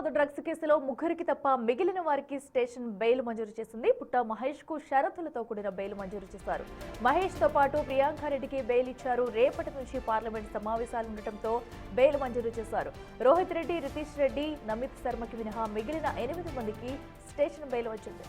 Moinabad drugs కేసులో ముగ్గురికి తప్ప మిగిలిన వారికి స్టేషన్ బెయిల్ మంజూరు చేసింది. పుట్ట మహేష్ కు షరతులతో కూడిన బెయిల్ మంజూరు చేశారు. మహేష్ తో పాటు ప్రియాంకారెడ్డికి బెయిల్ ఇచ్చారు. రేపటి నుంచి పార్లమెంట్ సమావేశాలు ఉండటంతో బెయిల్ మంజూరు చేశారు. రోహిత్ రెడ్డి, రితీష్ రెడ్డి, నమిత్ శర్మకి మినహా మిగిలిన 8 మందికి స్టేషన్ బెయిల్ వచ్చింది.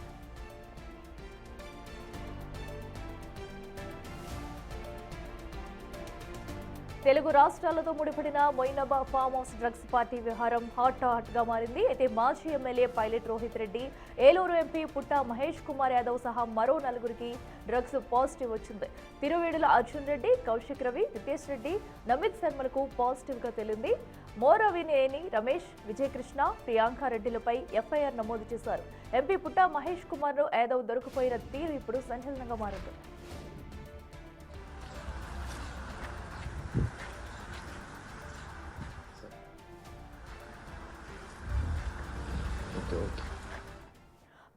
తెలుగు రాష్ట్రాలతో ముడిపడిన Moinabad farm house drugs party వ్యవహారం హాట్ గా మారింది. అయితే మాజీ MLA pilot Rohit Reddy, Eluru MP పుట్ట మహేష్ కుమార్ యాదవ్ సహా మరో 4గురికి డ్రగ్స్ పాజిటివ్ వచ్చింది. తిరువేడుల అర్జున్ రెడ్డి, కౌశిక్ రవి, రితేష్ రెడ్డి, నమిత్ శర్మలకు పాజిటివ్ గా తేలింది. మోరవినేని రమేష్, విజయకృష్ణ, ప్రియాంకారెడ్డిలపై ఎఫ్ఐఆర్ నమోదు చేశారు. ఎంపీ పుట్ట మహేష్ కుమార్ యాదవ్ దొరికిపోయిన తీరు ఇప్పుడు సంచలనంగా మారింది.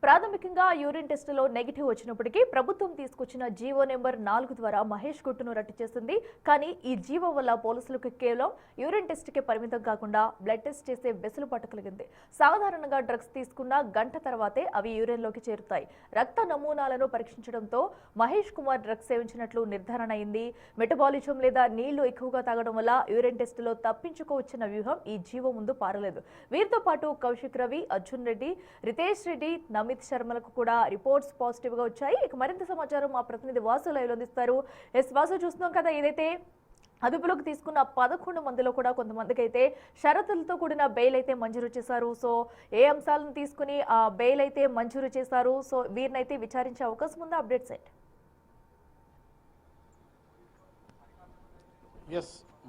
ప్రాథమికంగా యూరిన్ టెస్టులో నెగిటివ్ వచ్చినప్పటికీ ప్రభుత్వం తీసుకొచ్చిన జీవో నెంబర్ 4 ద్వారా మహేష్ గుట్టును రట్టు చేసింది. కానీ ఈ జీవో వల్ల పోలీసులకు కేవలం యూరిన్ టెస్ట్కే పరిమితం కాకుండా బ్లడ్ టెస్ట్ చేసే వెసులుబాటు కలిగింది. సాధారణంగా డ్రగ్స్ తీసుకున్న గంట తర్వాతే అవి యూరిన్లోకి చేరుతాయి. రక్త నమూనాలను పరీక్షించడంతో మహేష్ కుమార్ డ్రగ్స్ సేవించినట్లు నిర్ధారణ అయింది. మెటబాలిజం లేదా నీళ్లు ఎక్కువగా తాగడం వల్ల యూరిన్ టెస్టులో తప్పించుకోవచ్చిన వ్యూహం ఈ జీవో ముందు పారలేదు. వీరితో పాటు కౌశిక్ రవి, అర్జున్ రెడ్డి, రితేష్ రెడ్డి, నమిత్ శర్మలకు కూడా రిపోర్ట్స్ పాజిటివ్ గా వచ్చాయి. ఇక మరింత సమాచారం మా ప్రతినిధి వాసు లైవ్ లో అందిస్తారు. వాసు, చూస్తున్నాం కదా, ఏదైతే అదుపులోకి తీసుకున్న 11 మందిలో కూడా కొంతమందికి అయితే షరతులతో కూడిన బెయిల్ అయితే మంజూరు చేశారు. సో ఏ అంశాలను తీసుకుని ఆ బెయిల్ అయితే మంజూరు చేశారు? సో వీరినైతే విచారించే అవకాశం ఉందా? అప్డేట్స్ ఏంటి?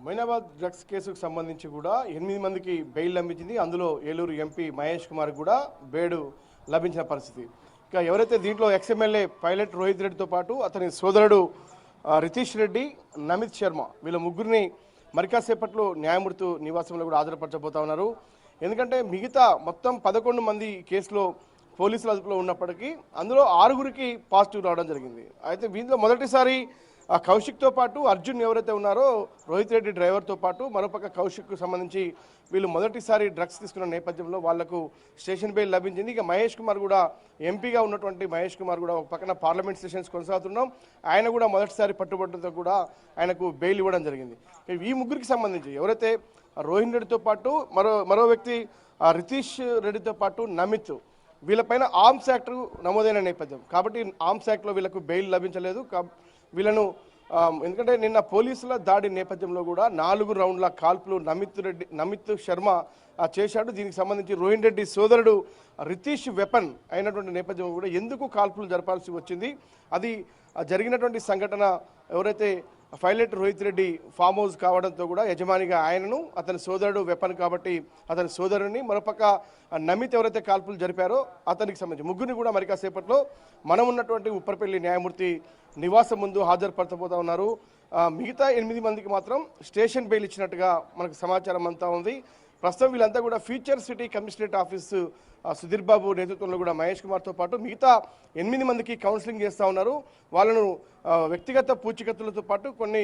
మొయినాబాద్ డ్రగ్స్ కేసుకు సంబంధించి కూడా 8 మందికి బెయిల్ లభించింది. అందులో ఏలూరు ఎంపీ మహేష్ కుమార్ కూడా బెయిల్ లభించిన పరిస్థితి. ఇక ఎవరైతే దీంట్లో ఎక్స్ఎమ్మెల్యే పైలట్ రోహిత్ రెడ్డితో పాటు అతని సోదరుడు రితీష్ రెడ్డి, నమిత్ శర్మ, వీళ్ళ ముగ్గురిని మరికాసేపట్లో న్యాయమూర్తి నివాసంలో కూడా హాజరుపరచబోతా ఉన్నారు. ఎందుకంటే మిగతా మొత్తం 11 మంది కేసులో పోలీసుల అదుపులో ఉన్నప్పటికీ అందులో 6గురికి పాజిటివ్ రావడం జరిగింది. అయితే వీళ్ళలో మొదటిసారి కౌశిక్తో పాటు అర్జున్ ఎవరైతే ఉన్నారో రోహిత్ రెడ్డి డ్రైవర్తో పాటు మరోపక్క కౌశిక్కు సంబంధించి వీళ్ళు మొదటిసారి డ్రగ్స్ తీసుకున్న నేపథ్యంలో వాళ్లకు స్టేషన్ బెయిల్ లభించింది. ఇక మహేష్ కుమార్ కూడా, ఎంపీగా ఉన్నటువంటి మహేష్ కుమార్ కూడా ఒక పక్కన పార్లమెంట్ సెషన్స్ కొనసాగుతున్నాం, ఆయన కూడా మొదటిసారి పట్టుబట్టడంతో కూడా ఆయనకు బెయిల్ ఇవ్వడం జరిగింది. ఈ ముగ్గురికి సంబంధించి ఎవరైతే రోహిత్ రెడ్డితో పాటు మరో వ్యక్తి రితీష్ రెడ్డితో పాటు నమిత్, వీళ్ళపైన ఆర్మ్స్ యాక్ట్ నమోదైన నేపథ్యం కాబట్టి ఆర్మ్స్ యాక్ట్లో వీళ్ళకు బెయిల్ లభించలేదు. వీళ్ళను ఎందుకంటే నిన్న పోలీసుల దాడి నేపథ్యంలో కూడా 4 రౌండ్ల కాల్పులు నమిత్ శర్మ చేశాడు. దీనికి సంబంధించి రోహిత్ రెడ్డి సోదరుడు రితీష్ వెపన్ అయినటువంటి నేపథ్యంలో కూడా ఎందుకు కాల్పులు జరపాల్సి వచ్చింది, అది జరిగినటువంటి సంఘటన ఎవరైతే pilot Rohit Reddy farm house కావడంతో కూడా యజమానిగా ఆయనను, అతని సోదరుడు వెపన్ కాబట్టి అతని సోదరుని, మరోపక్క నమిత్ ఎవరైతే కాల్పులు జరిపారో అతనికి సంబంధించి ముగ్గురిని కూడా మరి కాసేపట్లో మనం ఉన్నటువంటి ఉప్పరపల్లి న్యాయమూర్తి నివాసం ముందు హాజరుపరచబోతా ఉన్నారు. మిగతా 8 మందికి మాత్రం స్టేషన్ బెయిల్ ఇచ్చినట్టుగా మనకు సమాచారం అంతా ఉంది. ప్రస్తుతం వీళ్ళంతా కూడా future city commissionerate office Sudheer Babu నేతృత్వంలో కూడా మహేష్ కుమార్తో పాటు మిగతా 8 మందికి కౌన్సిలింగ్ చేస్తూ ఉన్నారు. వాళ్ళను వ్యక్తిగత పూచీకత్తులతో పాటు కొన్ని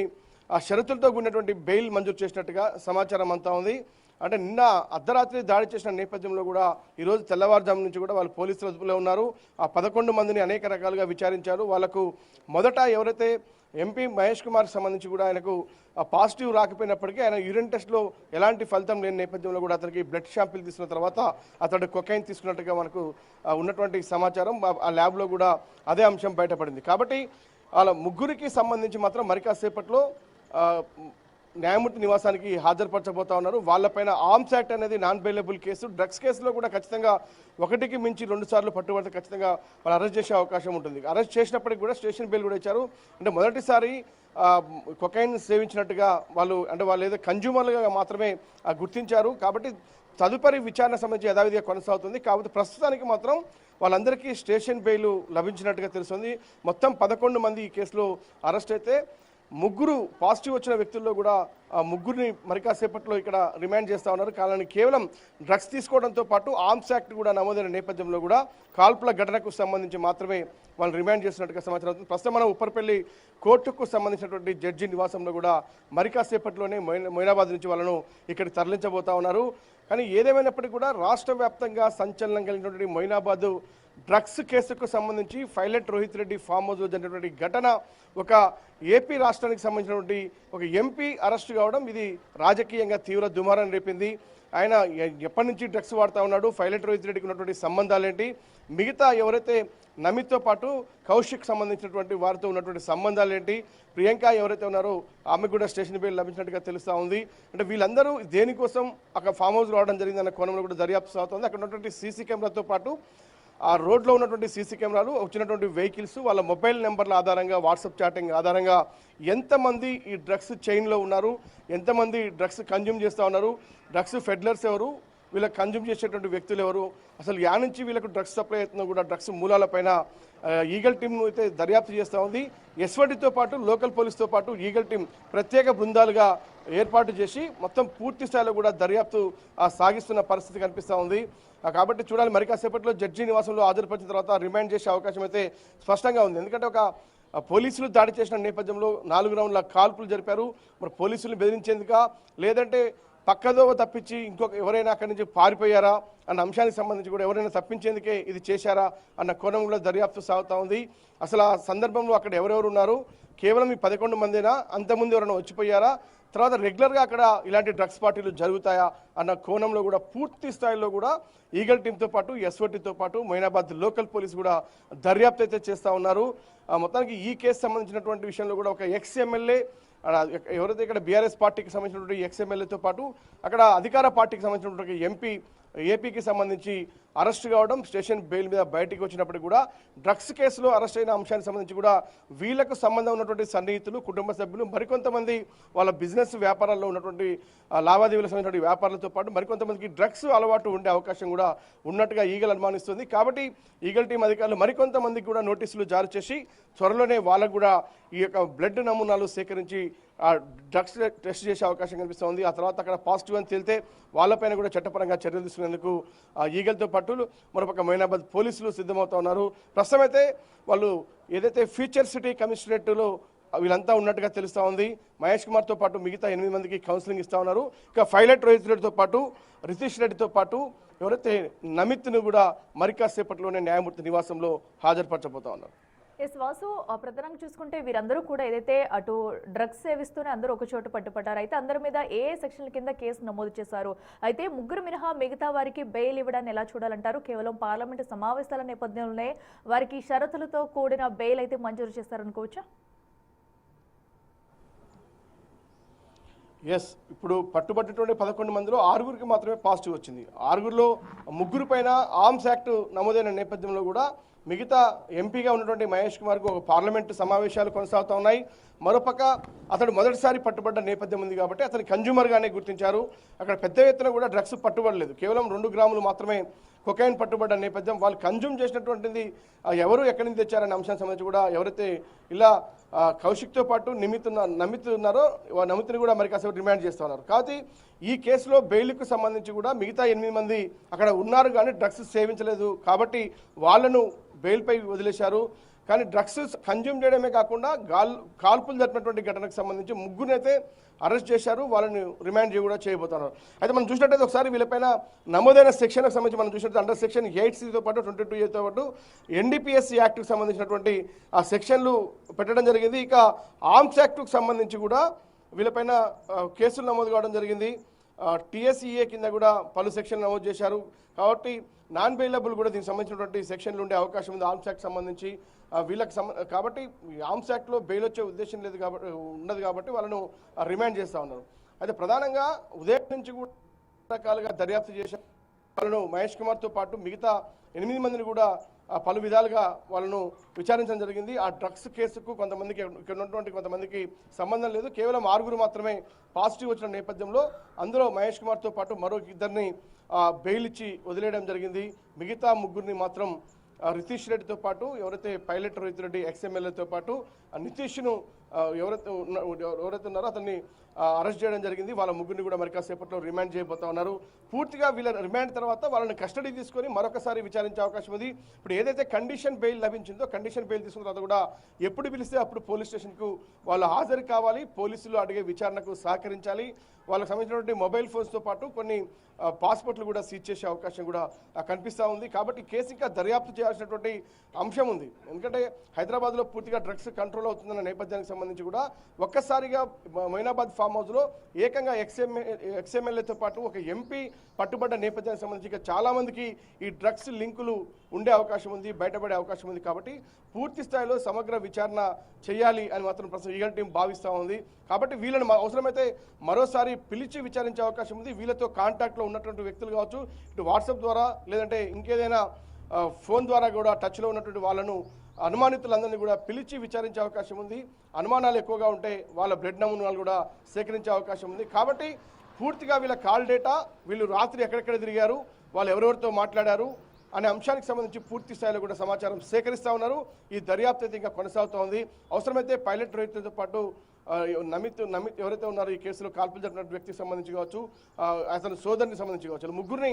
షరతులతో కూడినటువంటి బెయిల్ మంజూరు చేసినట్టుగా సమాచారం అంతా ఉంది. అంటే నిన్న అర్ధరాత్రి దాడి చేసిన నేపథ్యంలో కూడా ఈరోజు తెల్లవారుజాము నుంచి కూడా వాళ్ళు పోలీసుల అదుపులో ఉన్నారు. ఆ 11 మందిని అనేక రకాలుగా విచారించారు. వాళ్ళకు మొదట ఎవరైతే ఎంపీ మహేష్ కుమార్కి సంబంధించి కూడా ఆయనకు పాజిటివ్ రాకపోయినప్పటికీ ఆయన యూరిన్ టెస్ట్లో ఎలాంటి ఫలితం లేని నేపథ్యంలో కూడా అతనికి బ్లడ్ శాంపిల్ తీసుకున్న తర్వాత అతడు కొకైన్ తీసుకున్నట్టుగా మనకు ఉన్నటువంటి సమాచారం. ఆ ల్యాబ్లో కూడా అదే అంశం బయటపడింది. కాబట్టి వాళ్ళ ముగ్గురికి సంబంధించి మాత్రం మరి కాసేపట్లో న్యాయమూర్తి నివాసానికి హాజరుపరచబోతా ఉన్నారు. వాళ్ళపైన ఆర్మ్స్ యాక్ట్ అనేది నాన్ బెయిలబుల్ కేసు. డ్రగ్స్ కేసులో కూడా ఖచ్చితంగా 1కి మించి 2 సార్లు పట్టుబడితే ఖచ్చితంగా వాళ్ళు అరెస్ట్ చేసే అవకాశం ఉంటుంది. అరెస్ట్ చేసినప్పటికీ కూడా స్టేషన్ బెయిల్ కూడా ఇచ్చారు. అంటే మొదటిసారి కొకైన్ సేవించినట్టుగా వాళ్ళు ఏదో కన్జ్యూమర్లుగా మాత్రమే గుర్తించారు. కాబట్టి తదుపరి విచారణ సంబంధించి యథావిధిగా కొనసాగుతుంది. కాబట్టి ప్రస్తుతానికి మాత్రం వాళ్ళందరికీ స్టేషన్ బెయిల్ లభించినట్టుగా తెలుస్తుంది. మొత్తం 11 మంది ఈ కేసులో అరెస్ట్ అయితే 3 పాజిటివ్ వచ్చిన వ్యక్తుల్లో కూడా ముగ్గురిని మరి కాసేపట్లో ఇక్కడ రిమాండ్ చేస్తూ ఉన్నారు. కానీ కేవలం డ్రగ్స్ తీసుకోవడంతో పాటు ఆర్మ్స్ యాక్ట్ కూడా నమోదైన నేపథ్యంలో కూడా కాల్పుల ఘటనకు సంబంధించి మాత్రమే వాళ్ళు రిమాండ్ చేస్తున్నట్టుగా సమాచారం అవుతుంది. ప్రస్తుతం మనం ఉప్పరపల్లి కోర్టుకు సంబంధించినటువంటి జడ్జి నివాసంలో కూడా మరి కాసేపట్లోనే మొయినాబాద్ నుంచి వాళ్ళను ఇక్కడికి తరలించబోతా ఉన్నారు. కానీ ఏదేమైనప్పటికీ కూడా రాష్ట్ర వ్యాప్తంగా సంచలనం కలిగినటువంటి మొయినాబాద్ డ్రగ్స్ కేసుకు సంబంధించి పైలట్ రోహిత్ రెడ్డి ఫామ్ హౌస్లో జరిగినటువంటి ఘటన ఒక ఏపీ రాష్ట్రానికి సంబంధించినటువంటి ఒక ఎంపీ అరెస్ట్ కావడం ఇది రాజకీయంగా తీవ్ర దుమారం రేపింది. ఆయన ఎప్పటి నుంచి డ్రగ్స్ వాడుతూ ఉన్నాడు, పైలట్ రోహిత్ రెడ్డికి ఉన్నటువంటి సంబంధాలు ఏంటి, మిగతా ఎవరైతే నమిత్తో పాటు కౌశిక్ సంబంధించినటువంటి వారితో ఉన్నటువంటి సంబంధాలు ఏంటి, ప్రియాంక ఎవరైతే ఉన్నారో ఆమెకు కూడా స్టేషన్ బెయిల్ లభించినట్టుగా తెలుస్తూ ఉంది. అంటే వీళ్ళందరూ దేనికోసం అక్కడ ఫామ్ హౌస్ రావడం జరిగిందన్న కోణంలో కూడా దర్యాప్తు సాగుతుంది. అక్కడ ఉన్నటువంటి సీసీ కెమెరాతో పాటు ఆ రోడ్లో ఉన్నటువంటి సీసీ కెమెరాలు, వచ్చినటువంటి వెహికల్స్, వాళ్ళ మొబైల్ నెంబర్ల ఆధారంగా, వాట్సాప్ చాటింగ్ ఆధారంగా ఎంతమంది ఈ డ్రగ్స్ చైన్లో ఉన్నారు, ఎంతమంది డ్రగ్స్ కన్జ్యూమ్ చేస్తూ ఉన్నారు, డ్రగ్స్ ఫెడ్లర్స్ ఎవరు, వీళ్ళకి కన్జ్యూమ్ చేసేటువంటి వ్యక్తులు ఎవరు, అసలు యా నుంచి వీళ్ళకు డ్రగ్స్ సప్లై అవుతుందో కూడా డ్రగ్స్ మూలాలపైన ఈగల్ టీం అయితే దర్యాప్తు చేస్తూ ఉంది. ఎస్వడితో పాటు లోకల్ పోలీసుతో పాటు ఈగల్ టీం ప్రత్యేక బృందాలుగా ఏర్పాటు చేసి మొత్తం పూర్తి స్థాయిలో కూడా దర్యాప్తు సాగిస్తున్న పరిస్థితి కనిపిస్తూ ఉంది. కాబట్టి చూడాలి, మరి కాసేపట్లో జడ్జి నివాసంలో హాజరుపరిచిన తర్వాత రిమాండ్ చేసే అవకాశం అయితే స్పష్టంగా ఉంది. ఎందుకంటే ఒక పోలీసులు దాడి చేసిన నేపథ్యంలో 4 రౌండ్ల కాల్పులు జరిపారు. మరి పోలీసులు బెదిరించేందుకా, లేదంటే పక్కదోవ తప్పించి ఇంకొక ఎవరైనా అక్కడి నుంచి పారిపోయారా అన్న అంశానికి సంబంధించి కూడా ఎవరైనా తప్పించేందుకే ఇది చేశారా అన్న కోణం కూడా దర్యాప్తు సాగుతూ ఉంది. అసలు ఆ సందర్భంలో అక్కడ ఎవరెవరు ఉన్నారు, కేవలం ఈ 11 మందేనా, అంతకుముందు ఎవరైనా వచ్చిపోయారా, తర్వాత రెగ్యులర్గా అక్కడ ఇలాంటి డ్రగ్స్ పార్టీలు జరుగుతాయా అన్న కోణంలో కూడా పూర్తి స్థాయిలో కూడా ఈగల్ టీంతో పాటు ఎస్ఓటీతో పాటు మొయినాబాద్ లోకల్ పోలీసు కూడా దర్యాప్తు అయితే చేస్తూ ఉన్నారు. మొత్తానికి ఈ కేసు సంబంధించినటువంటి విషయంలో కూడా ఒక ఎక్స్ఎమ్మెల్యే, ఎవరైతే ఇక్కడ బీఆర్ఎస్ పార్టీకి సంబంధించినటువంటి ఎక్స్ఎమ్మెల్యేతో పాటు అక్కడ అధికార పార్టీకి సంబంధించినటువంటి ఎంపీ, ఏపీకి సంబంధించి అరెస్ట్ కావడం, స్టేషన్ బెయిల్ మీద బయటికి వచ్చినప్పటికీ కూడా డ్రగ్స్ కేసులో అరెస్ట్ అయిన అంశానికి సంబంధించి కూడా వీళ్లకు సంబంధం ఉన్నటువంటి సన్నిహితులు, కుటుంబ సభ్యులు, మరికొంతమంది వాళ్ళ బిజినెస్ వ్యాపారాల్లో ఉన్నటువంటి లావాదేవీలకు సంబంధించిన వ్యాపారాలతో పాటు మరికొంతమందికి డ్రగ్స్ అలవాటు ఉండే అవకాశం కూడా ఉన్నట్టుగా ఈగల్ అనుమానిస్తుంది. కాబట్టి ఈగల్ టీం అధికారులు మరికొంతమందికి కూడా నోటీసులు జారీ చేసి త్వరలోనే వాళ్ళకు కూడా ఈ యొక్క బ్లడ్ నమూనాలు సేకరించి డ్రగ్స్ టెస్ట్ చేసే అవకాశం కనిపిస్తుంది. ఆ తర్వాత అక్కడ పాజిటివ్ అని తేలితే వాళ్ళపైన కూడా చట్టపరంగా చర్యలు తీసుకునేందుకు ఈగల్తో పాటు మరొక మొయినాబాద్ పోలీసులు సిద్ధమవుతా ఉన్నారు. ప్రస్తుతం అయితే వాళ్ళు ఏదైతే ఫ్యూచర్ సిటీ కమిషనరేట్లో వీళ్ళంతా ఉన్నట్టుగా తెలుస్తూ ఉంది. మహేష్ కుమార్తో పాటు మిగతా 8 మందికి కౌన్సిలింగ్ ఇస్తూ ఉన్నారు. ఇక పైలట్ రోహిత్ రెడ్డితో పాటు రితీష్ రెడ్డితో పాటు ఎవరైతే నమిత్ను కూడా మరికాసేపట్లోనే న్యాయమూర్తి నివాసంలో హాజరుపరచబోతా ఉన్నారు. ఎస్ వాసు, ప్రధానంగా చూసుకుంటే వీరందరూ కూడా ఏదైతే అటు డ్రగ్స్ సేవిస్తూనే అందరూ ఒక చోట పట్టుపడ్డారు. అయితే అందరి మీద ఏ సెక్షన్ల కింద కేసు నమోదు చేశారు? అయితే ముగ్గురు మినహా మిగతా వారికి బెయిల్ ఇవ్వడాన్ని ఎలా చూడాలంటారు? కేవలం పార్లమెంటు సమావేశాల నేపథ్యంలోనే వారికి షరతులతో కూడిన బెయిల్ అయితే మంజూరు చేస్తారనుకోవచ్చా? ఎస్, ఇప్పుడు పట్టుబట్టినటువంటి 11 మందిలో 6గురికి మాత్రమే పాజిటివ్ వచ్చింది. 6గురిలో 3 పైన ఆర్మ్స్ యాక్ట్ నమోదైన నేపథ్యంలో కూడా మిగతా ఎంపీగా ఉన్నటువంటి మహేష్ కుమార్కు ఒక పార్లమెంటు సమావేశాలు కొనసాగుతూ ఉన్నాయి. మరోపక్క అతడు మొదటిసారి పట్టుబడ్డ నేపథ్యం ఉంది కాబట్టి అతని కన్జ్యూమర్గానే గుర్తించారు. అక్కడ పెద్ద ఎత్తున కూడా డ్రగ్స్ పట్టుబడలేదు, కేవలం 2 గ్రాములు మాత్రమే కొకైన్ పట్టుబడ్డ నేపథ్యం. వాళ్ళు కన్జ్యూమ్ చేసినటువంటిది ఎవరు ఎక్కడి నుంచి తెచ్చారనే అంశానికి సంబంధించి కూడా ఎవరైతే ఇలా కౌశిక్తో పాటు నమ్మితున్నారో నమితిని కూడా మరి కాసేపు రిమాండ్ చేస్తూ ఉన్నారు. కాబట్టి ఈ కేసులో బెయిల్కు సంబంధించి కూడా మిగతా 8 మంది అక్కడ ఉన్నారు కానీ డ్రగ్స్ సేవించలేదు కాబట్టి వాళ్ళను బెయిల్పై వదిలేశారు. కానీ డ్రగ్స్ కన్జ్యూమ్ చేయడమే కాకుండా కాల్పులు జరిపినటువంటి ఘటనకు సంబంధించి 3గునైతే అరెస్ట్ చేశారు, వాళ్ళని రిమాండ్ కూడా చేయబోతున్నారు. అయితే మనం చూసినట్టయితే ఒకసారి వీళ్ళపైన నమోదైన సెక్షన్కి సంబంధించి మనం చూసినట్టు అండర్ సెక్షన్ 8C పాటు 22A పాటు NDPS యాక్ట్కి సంబంధించినటువంటి ఆ సెక్షన్లు పెట్టడం జరిగింది. ఇక ఆర్మ్స్ యాక్ట్కు సంబంధించి కూడా వీళ్ళపైన కేసులు నమోదు కావడం జరిగింది. TSEA కింద కూడా పలు సెక్షన్లు నమోదు చేశారు. కాబట్టి నాన్ బెయిలబుల్ కూడా దీనికి సంబంధించినటువంటి సెక్షన్లు ఉండే అవకాశం ఉంది ఆర్మ్స్ యాక్ట్ సంబంధించి వీళ్ళకి కాబట్టి ఆర్మ్స్ యాక్ట్లో బెయిల్ వచ్చే ఉద్దేశం లేదు కాబట్టి ఉండదు కాబట్టి వాళ్ళను రిమాండ్ చేస్తూ ఉన్నారు. అయితే ప్రధానంగా ఉదయం నుంచి కూడా రకాలుగా దర్యాప్తు చేశారు. వాళ్ళను మహేష్ కుమార్తో పాటు మిగతా 8 మందిని కూడా పలు విధాలుగా వాళ్ళను విచారించడం జరిగింది. ఆ డ్రగ్స్ కేసుకు కొంతమందికి ఇక్కడ ఉన్నటువంటి కొంతమందికి సంబంధం లేదు, కేవలం 6గురు మాత్రమే పాజిటివ్ వచ్చిన నేపథ్యంలో అందులో మహేష్ కుమార్తో పాటు మరో 2 బెయిల్ ఇచ్చి వదిలేయడం జరిగింది. మిగతా 3గురిని మాత్రం రితీష్ రెడ్డితో పాటు ఎవరైతే పైలట్ రోహిత్ రెడ్డి ఎక్స్ఎమ్మెల్యేతో పాటు నితీష్ను ఎవరైతే ఉన్నారో అతన్ని అరెస్ట్ చేయడం జరిగింది. వాళ్ళ ముగ్గురిని కూడా మరి కాసేపట్లో రిమాండ్ చేయబోతా ఉన్నారు. పూర్తిగా వీళ్ళ రిమాండ్ తర్వాత వాళ్ళని కస్టడీ తీసుకొని మరొకసారి విచారించే అవకాశం ఉంది. ఇప్పుడు ఏదైతే కండిషన్ బెయిల్ లభించిందో కండిషన్ బెయిల్ తీసుకున్న తర్వాత కూడా ఎప్పుడు పిలిస్తే అప్పుడు పోలీస్ స్టేషన్కు వాళ్ళు హాజరు కావాలి, పోలీసులు అడిగే విచారణకు సహకరించాలి. వాళ్ళకి సంబంధించినటువంటి మొబైల్ ఫోన్స్తో పాటు కొన్ని పాస్పోర్ట్లు కూడా సీజ్ చేసే అవకాశం కూడా కనిపిస్తూ ఉంది. కాబట్టి కేసు ఇంకా దర్యాప్తు చేయాల్సినటువంటి అంశం ఉంది. ఎందుకంటే హైదరాబాద్లో పూర్తిగా డ్రగ్స్ కంట్రోల్ అవుతుందన్న నేపథ్యానికి సంబంధించి కూడా ఒక్కసారిగా మొయినాబాద్ ఫామ్ హౌస్లో ఏకంగా ఎక్స్ఎమ్మెల్యేతో పాటు ఒక ఎంపీ పట్టుబడ్డ నేపథ్యానికి సంబంధించి ఇక చాలామందికి ఈ డ్రగ్స్ లింకులు ఉండే అవకాశం ఉంది, బయటపడే అవకాశం ఉంది. కాబట్టి పూర్తి స్థాయిలో సమగ్ర విచారణ చేయాలి అని మాత్రం ప్రస్తుతం ఈగల్ టీం భావిస్తూ ఉంది. కాబట్టి వీళ్ళని అవసరమైతే మరోసారి పిలిచి విచారించే అవకాశం ఉంది. వీళ్ళతో కాంటాక్ట్లో ఉన్నటువంటి వ్యక్తులు కావచ్చు, ఇటు వాట్సాప్ ద్వారా లేదంటే ఇంకేదైనా ఫోన్ ద్వారా కూడా టచ్లో ఉన్నటువంటి వాళ్ళను అనుమానితులందరినీ కూడా పిలిచి విచారించే అవకాశం ఉంది. అనుమానాలు ఎక్కువగా ఉంటే వాళ్ళ బ్లడ్ నమూనాలు కూడా సేకరించే అవకాశం ఉంది. కాబట్టి పూర్తిగా వీళ్ళ కాల్ డేటా, వీళ్ళు రాత్రి ఎక్కడెక్కడ తిరిగారు, వాళ్ళు ఎవరెవరితో మాట్లాడారు అనే అంశానికి సంబంధించి పూర్తి స్థాయిలో కూడా సమాచారం సేకరిస్తూ ఉన్నారు. ఈ దర్యాప్తు అయితే ఇంకా కొనసాగుతూ ఉంది. అవసరమైతే పైలట్ రోహిత్తో పాటు నమిత్ ఎవరైతే ఉన్నారో ఈ కేసులో కాల్పులు జరిపిన వ్యక్తికి సంబంధించి కావచ్చు, అతని సోదరునికి సంబంధించి కావచ్చు, ముగ్గురిని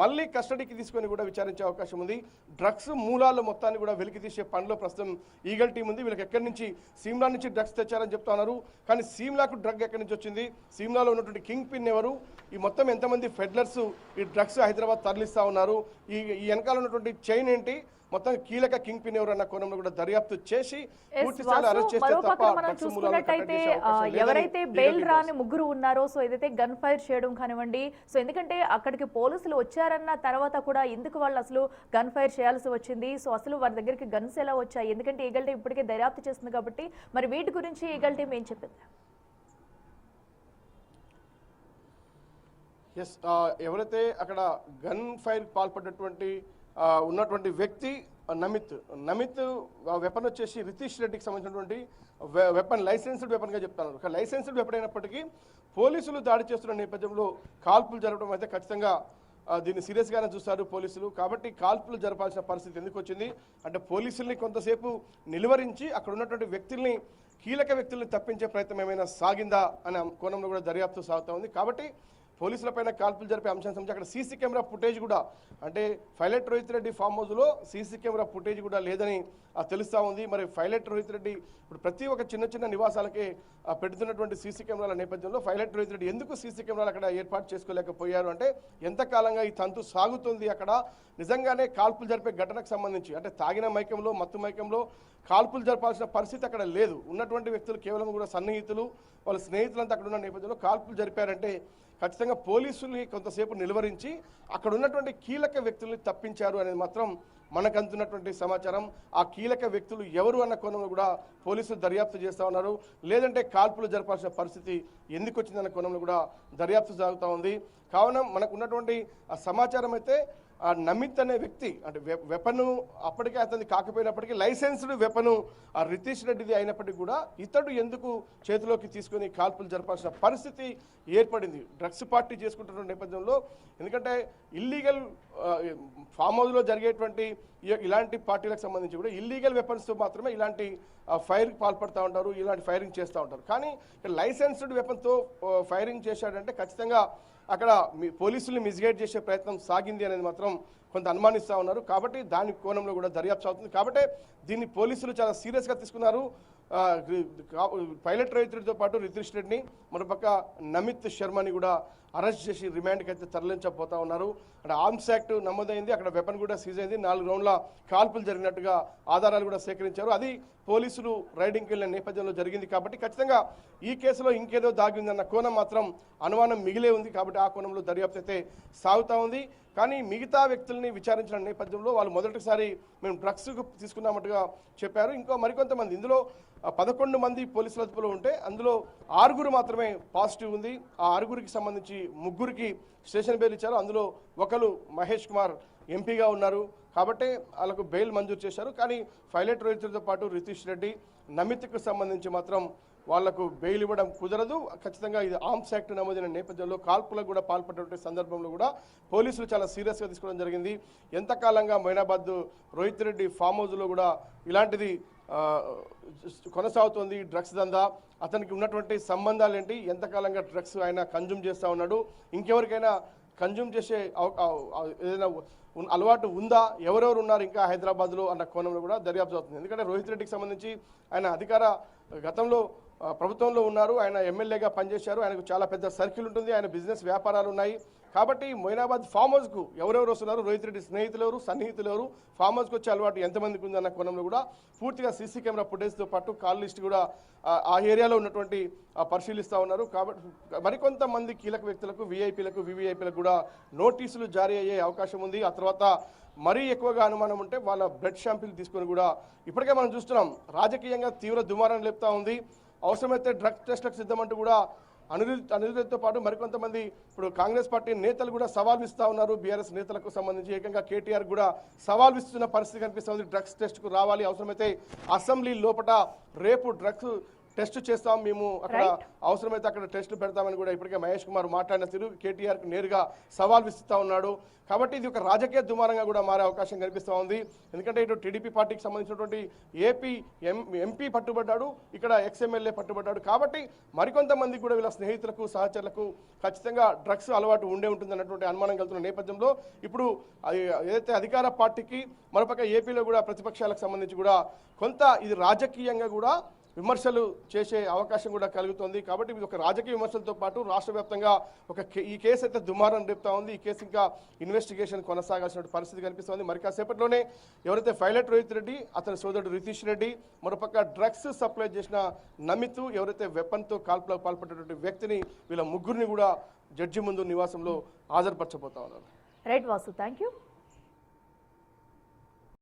మళ్ళీ కస్టడీకి తీసుకొని కూడా విచారించే అవకాశం ఉంది. డ్రగ్స్ మూలాలు మొత్తాన్ని కూడా వెలికి తీసే పనిలో ప్రస్తుతం ఈగల్ టీం ఉంది. వీళ్ళకి ఎక్కడి నుంచి సిమ్లా నుంచి డ్రగ్స్ తెచ్చారని చెప్తా ఉన్నారు. కానీ సిమ్లాకు డ్రగ్ ఎక్కడి నుంచి వచ్చింది, సిమ్లాలో ఉన్నటువంటి కింగ్ పిన్ ఎవరు, ఈ మొత్తం ఎంతమంది ఫెడ్లర్స్ ఈ డ్రగ్స్ హైదరాబాద్ తరలిస్తూ ఉన్నారు, ఈ వెనకాల ఉన్నటువంటి చైన్ ఏంటి, మొత్తం కీలక కింగ్ పిన్ ఎవరు అన్న కోణంలో కూడా దర్యాప్తు చేసి పూర్తి స్థాయిలో అరెస్ట్ చేస్తే తప్ప డ్రగ్స్ మూలాలను కట్టడి చేసే అవకాశం లేదని ఎవరైతే బెయిల్ రాని ముగ్గురు ఉన్నారో సో ఏదైతే గన్ ఫైర్ చేయడం కానివ్వండి, సో ఎందుకంటే అక్కడికి పోలీసులు వచ్చారన్న తర్వాత కూడా ఎందుకు వాళ్ళు అసలు గన్ ఫైర్ చేయాల్సి వచ్చింది, సో అసలు వారి దగ్గరికి గన్స్ ఎలా వచ్చాయి, ఎందుకంటే ఈగల్ టీం ఇప్పటికే దర్యాప్తు చేస్తుంది కాబట్టి మరి వీటి గురించి ఈగల్ టీం ఏం చెప్పింది? ఎవరైతే అక్కడ గన్ ఫైర్ పాల్పడినటువంటి ఉన్నటువంటి వ్యక్తి నమిత్ వెపన్ వచ్చేసి రితీష్ రెడ్డికి సంబంధించినటువంటి వెపన్ లైసెన్స్డ్ వెపన్గా చెప్తున్నారు. లైసెన్స్డ్ వెపన్ అయినప్పటికీ పోలీసులు దాడి చేస్తున్న నేపథ్యంలో కాల్పులు జరపడం అయితే ఖచ్చితంగా దీన్ని సీరియస్గానే చూస్తారు పోలీసులు. కాబట్టి కాల్పులు జరపాల్సిన పరిస్థితి ఎందుకు వచ్చింది అంటే పోలీసుల్ని కొంతసేపు నిలువరించి అక్కడ ఉన్నటువంటి వ్యక్తుల్ని, కీలక వ్యక్తుల్ని తప్పించే ప్రయత్నం ఏమైనా సాగిందా అనే కోణంలో కూడా దర్యాప్తు సాగుతూ ఉంది. కాబట్టి పోలీసులపైన కాల్పులు జరిపే అంశం సంబంధించి అక్కడ సీసీ కెమెరా ఫుటేజ్ కూడా, అంటే పైలట్ రోహిత్ రెడ్డి ఫామ్ హౌస్లో సీసీ కెమెరా ఫుటేజ్ కూడా లేదని తెలుస్తూ ఉంది. మరి పైలట్ రోహిత్ రెడ్డి ఇప్పుడు ప్రతి ఒక్క చిన్న నివాసాలకే పెడుతున్నటువంటి సీసీ కెమెరాల నేపథ్యంలో పైలట్ రోహిత్ రెడ్డి ఎందుకు సీసీ కెమెరాలు అక్కడ ఏర్పాటు చేసుకోలేకపోయారు అంటే ఎంతకాలంగా ఈ తంతు సాగుతుంది అక్కడ, నిజంగానే కాల్పులు జరిపే ఘటనకు సంబంధించి అంటే తాగిన మైకంలో, మత్తు మైకంలో కాల్పులు జరపాల్సిన పరిస్థితి అక్కడ లేదు. ఉన్నటువంటి వ్యక్తులు కేవలం కూడా సన్నిహితులు, వాళ్ళ స్నేహితులంతా అక్కడ ఉన్న నేపథ్యంలో కాల్పులు జరిపారంటే ఖచ్చితంగా పోలీసుల్ని కొంతసేపు నిలువరించి అక్కడ ఉన్నటువంటి కీలక వ్యక్తుల్ని తప్పించారు అనేది మాత్రం మనకు అందుతున్నటువంటి సమాచారం. ఆ కీలక వ్యక్తులు ఎవరు అన్న కోణంలో కూడా పోలీసులు దర్యాప్తు చేస్తూ ఉన్నారు. లేదంటే కాల్పులు జరపాల్సిన పరిస్థితి ఎందుకు వచ్చిందన్న కోణంలో కూడా దర్యాప్తు సాగుతూ ఉంది. కావున మనకు ఉన్నటువంటి ఆ సమాచారం అయితే ఆ నమిత్ అనే వ్యక్తి అంటే వెపను అప్పటికే అతన్ని కాకపోయినప్పటికీ లైసెన్స్డ్ వెపను ఆ రితీష్ రెడ్డిది అయినప్పటికీ కూడా ఇతడు ఎందుకు చేతిలోకి తీసుకొని కాల్పులు జరపాల్సిన పరిస్థితి ఏర్పడింది డ్రగ్స్ పార్టీ చేసుకుంటున్న నేపథ్యంలో. ఎందుకంటే ఇల్లీగల్ ఫామ్ హౌస్లో జరిగేటువంటి ఇలాంటి పార్టీలకు సంబంధించి కూడా ఇల్లీగల్ వెపన్స్తో మాత్రమే ఇలాంటి ఫైర్కి పాల్పడుతూ ఉంటారు, ఇలాంటి ఫైరింగ్ చేస్తూ ఉంటారు. కానీ లైసెన్స్డ్ వెపన్తో ఫైరింగ్ చేశాడంటే ఖచ్చితంగా అక్కడ పోలీసుల్ని మిస్గైడ్ చేసే ప్రయత్నం సాగింది అనేది మాత్రం కొంత అనుమానిస్తూ ఉన్నారు. కాబట్టి దాని కోణంలో కూడా దర్యాప్తు అవుతుంది. కాబట్టి దీన్ని పోలీసులు చాలా సీరియస్గా తీసుకున్నారు. పైలట్ రోహిత్ రెడ్డితో పాటు రితీష్ రెడ్డిని, మరోపక్క నమిత్ శర్మని కూడా అరెస్ట్ చేసి రిమాండ్కి అయితే తరలించబోతా ఉన్నారు. అక్కడ ఆర్మ్స్ యాక్ట్ నమోదైంది, అక్కడ వెపన్ కూడా సీజ్ అయింది, 4 రౌండ్ల కాల్పులు జరిగినట్టుగా ఆధారాలు కూడా సేకరించారు. అది పోలీసులు రైడింగ్కి వెళ్ళిన నేపథ్యంలో జరిగింది. కాబట్టి ఖచ్చితంగా ఈ కేసులో ఇంకేదో దాగిందన్న కోణం మాత్రం అనుమానం మిగిలే ఉంది. కాబట్టి ఆ కోణంలో దర్యాప్తు అయితే సాగుతూ ఉంది. కానీ మిగతా వ్యక్తుల్ని విచారించిన నేపథ్యంలో వాళ్ళు మొదటిసారి మేము డ్రగ్స్ తీసుకున్నామట్టుగా చెప్పారు. ఇంకో మరికొంతమంది, ఇందులో 11 మంది పోలీసుల అదుపులో ఉంటే అందులో 6 మాత్రమే పాజిటివ్ ఉంది. ఆ 6కి సంబంధించి 3కి స్టేషన్ బెయిల్ ఇచ్చారు. అందులో ఒకరు మహేష్ కుమార్ ఎంపీగా ఉన్నారు కాబట్టి వాళ్ళకు బెయిల్ మంజూరు చేశారు. కానీ పైలట్ రోహిత్తో పాటు రితీష్ రెడ్డి, నమిత్కు సంబంధించి మాత్రం వాళ్లకు బెయిల్ ఇవ్వడం కుదరదు. ఖచ్చితంగా ఇది ఆర్మ్స్ యాక్ట్ నమోదైన నేపథ్యంలో కాల్పులకు కూడా పాల్పడినటువంటి సందర్భంలో కూడా పోలీసులు చాలా సీరియస్గా తీసుకోవడం జరిగింది. ఎంతకాలంగా మొయినాబాద్ రోహిత్ రెడ్డి ఫామ్ హౌస్లో కూడా ఇలాంటిది కొనసాగుతోంది డ్రగ్స్ దందా, అతనికి ఉన్నటువంటి సంబంధాలు ఏంటి, ఎంతకాలంగా డ్రగ్స్ ఆయన కన్జ్యూమ్ చేస్తూ ఉన్నాడు, ఇంకెవరికైనా కన్జ్యూమ్ చేసే ఏదైనా అలవాటు ఉందా, ఎవరెవరు ఉన్నారు ఇంకా హైదరాబాద్లో అన్న కోణంలో కూడా దర్యాప్తు అవుతుంది. ఎందుకంటే రోహిత్ రెడ్డికి సంబంధించి ఆయన గతంలో ప్రభుత్వంలో ఉన్నారు, ఆయన ఎమ్మెల్యేగా పనిచేశారు, ఆయనకు చాలా పెద్ద సర్కిల్ ఉంటుంది, ఆయన బిజినెస్ వ్యాపారాలు ఉన్నాయి. కాబట్టి మొయినాబాద్ ఫామ్ హౌస్కు ఎవరెవరు వస్తున్నారు, రోహిత్ రెడ్డి స్నేహితులు ఎవరు, సన్నిహితులు ఎవరు, ఫామ్ హౌస్కి వచ్చే అలవాటు ఎంతమందికి ఉందన్న కోణంలో కూడా పూర్తిగా సీసీ కెమెరా ఫుటేజ్తో పాటు కాల్ లిస్ట్ కూడా ఆ ఏరియాలో ఉన్నటువంటి పరిశీలిస్తూ ఉన్నారు. కాబట్టి మరికొంతమంది కీలక వ్యక్తులకు, వీఐపీలకు, వివిఐపీలకు కూడా నోటీసులు జారీ అయ్యే అవకాశం ఉంది. ఆ తర్వాత మరీ ఎక్కువగా అనుమానం ఉంటే వాళ్ళ బ్లడ్ శాంపిల్ తీసుకొని కూడా ఇప్పటికే మనం చూస్తున్నాం రాజకీయంగా తీవ్ర దుమారం లేపుతా ఉంది. అవసరమైతే డ్రగ్ టెస్ట్లకు సిద్ధమంటూ కూడా అనిరుద్ధ్తో పాటు మరికొంతమంది ఇప్పుడు కాంగ్రెస్ పార్టీ నేతలు కూడా సవాల్ ఇస్తూ ఉన్నారు. బీఆర్ఎస్ నేతలకు సంబంధించి ఏకంగా కేటీఆర్ కూడా సవాల్ ఇస్తున్న పరిస్థితి కనిపిస్తుంది. డ్రగ్స్ టెస్ట్కు రావాలి, అవసరమైతే అసెంబ్లీ లోపల రేపు డ్రగ్స్ టెస్ట్ చేస్తాం మేము, అక్కడ అవసరమైతే అక్కడ టెస్టులు పెడతామని కూడా ఇప్పటికే మహేష్ కుమార్ మాట్లాడిన తీరు కేటీఆర్కు నేరుగా సవాల్ విస్తుతా ఉన్నాడు. కాబట్టి ఇది ఒక రాజకీయ దుమారంగా కూడా మారే అవకాశం కనిపిస్తూ ఉంది. ఎందుకంటే ఇటు టీడీపీ పార్టీకి సంబంధించినటువంటి ఎంపీ పట్టుబడ్డాడు, ఇక్కడ ఎక్స్ఎమ్మెల్యే పట్టుబడ్డాడు. కాబట్టి మరికొంతమంది కూడా వీళ్ళ స్నేహితులకు, సహచరులకు ఖచ్చితంగా డ్రగ్స్ అలవాటు ఉండే ఉంటుంది అన్నటువంటి అనుమానం కలుగుతున్న నేపథ్యంలో ఇప్పుడు ఏదైతే అధికార పార్టీకి మరోపక్క ఏపీలో కూడా ప్రతిపక్షాలకు సంబంధించి కూడా కొంత ఇది రాజకీయంగా కూడా విమర్శలు చేసే అవకాశం కూడా కలుగుతుంది. కాబట్టి ఇది ఒక రాజకీయ విమర్శలతో పాటు రాష్ట్ర వ్యాప్తంగా ఈ కేసు అయితే దుమారం రేపుతా ఉంది. ఈ కేసు ఇంకా ఇన్వెస్టిగేషన్ కొనసాగాల్సిన పరిస్థితి కనిపిస్తుంది. మరి కాసేపట్లోనే ఎవరైతే పైలట్ రోహిత్ రెడ్డి, అతని సోదరుడు రితీష్ రెడ్డి, మరోపక్క డ్రగ్స్ సప్లై చేసిన నమిత్, ఎవరైతే వెపన్తో కాల్పులకు పాల్పడినటువంటి వ్యక్తిని, వీళ్ళ ముగ్గురిని కూడా జడ్జి ముందు నివాసంలో హాజరుపరచబోతా ఉన్నారు. Right Vasu, thank you.